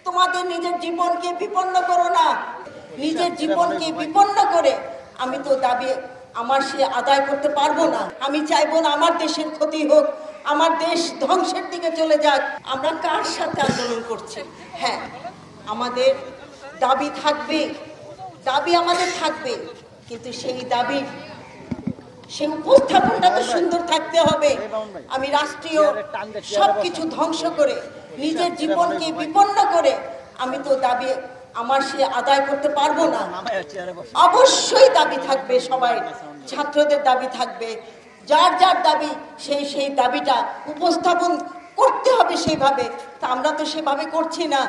তোমাদের নিজের জীবনকে বিপন্ন করো না। নিজের জীবনকে বিপন্ন করে আমি তো দাবি আমার সে আদায় করতে পারবো না। আমি চাইবো না আমার দেশের ক্ষতি হোক, আমার দেশ ধ্বংসের দিকে চলে যাক। আমরা কার সাথে আন্দোলন করছি? হ্যাঁ, আমাদের দাবি থাকবে, দাবি আমাদের থাকবে, কিন্তু সেই দাবি সেই উপস্থাপনটা তো সুন্দর থাকতে হবে। আমি রাষ্ট্রীয় সবকিছু ধ্বংস করে নিজের জীবনকে বিপন্ন করে আমি তো দাবি আমার সে আদায় করতে পারবো না। অবশ্যই দাবি থাকবে, সবাই ছাত্রদের দাবি থাকবে, যার যার দাবি সেই দাবিটা উপস্থাপন করতে হবে সেইভাবে। তা আমরা তো সেভাবে করছি না,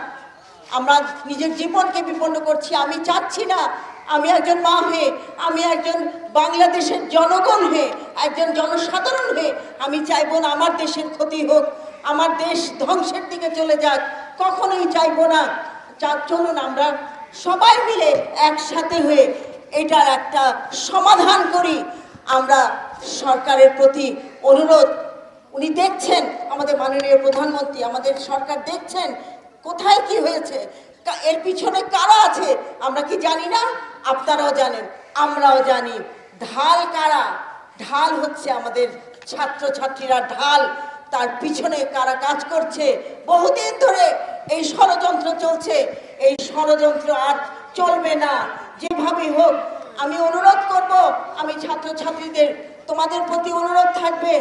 আমরা নিজের জীবনকে বিপন্ন করছি। আমি চাচ্ছি না, আমি একজন মা হয়ে, আমি একজন বাংলাদেশের জনগণ হয়ে, একজন জনসাধারণ হয়ে আমি চাইবো না আমার দেশের ক্ষতি হোক, আমার দেশ ধ্বংসের দিকে চলে যাক। কখনোই চাইবো না। চলুন আমরা সবাই মিলে একসাথে হয়ে এটার একটা সমাধান করি। আমরা সরকারের প্রতি অনুরোধ, উনি দেখছেন, আমাদের মাননীয় প্রধানমন্ত্রী, আমাদের সরকার দেখছেন কোথায় কি হয়েছে, এর পিছনে কারা আছে আমরা কি জানি না? আপনারাও জানেন, আমরাও জানি। ঢাল কারা? ঢাল হচ্ছে আমাদের ছাত্রছাত্রীরা ঢাল। তার পিছনে কারা কাজ করছে? বহুদিন ধরে এই ষড়যন্ত্র চলছে। এই ষড়যন্ত্র আর চলবে না। যেভাবে হোক আমি অনুরোধ করব, আমি ছাত্রছাত্রীদের তোমাদের প্রতি অনুরোধ থাকবে,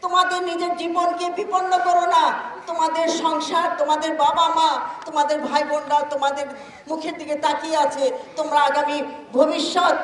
তোমাদের নিজের জীবনকে বিপন্ন করো না। তোমাদের সংসার, তোমাদের বাবা মা, তোমাদের ভাই বোনরা তোমাদের মুখের দিকে তাকিয়ে আছে। তোমরা আগামী ভবিষ্যৎ,